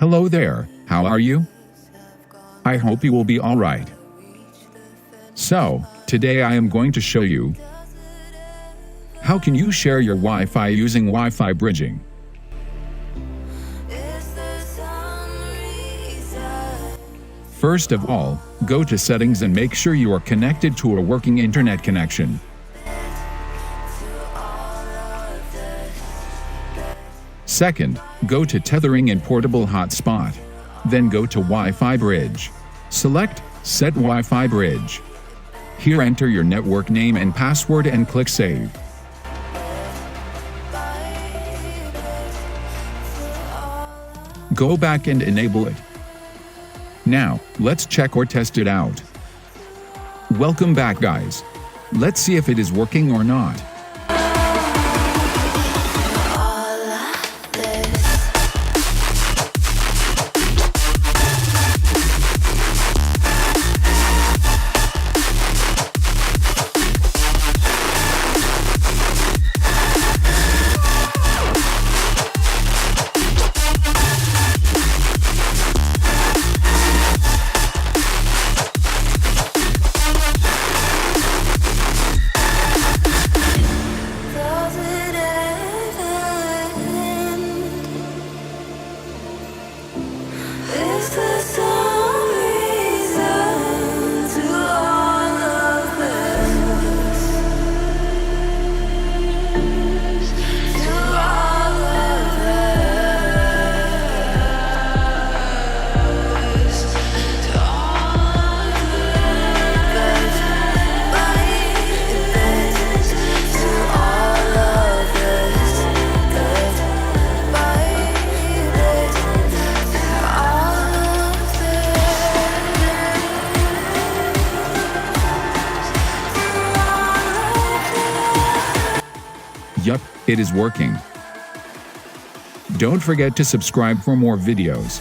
Hello there, how are you? I hope you will be alright. So, today I am going to show you how can you share your Wi-Fi using Wi-Fi bridging. First of all, go to settings and make sure you are connected to a working internet connection. Second, go to tethering and portable hotspot. Then go to Wi-Fi bridge. Select Set Wi-Fi bridge. Here enter your network name and password and click Save. Go back and enable it. Now, let's check or test it out. Welcome back, guys. Let's see if it is working or not. Yup, it is working. Don't forget to subscribe for more videos.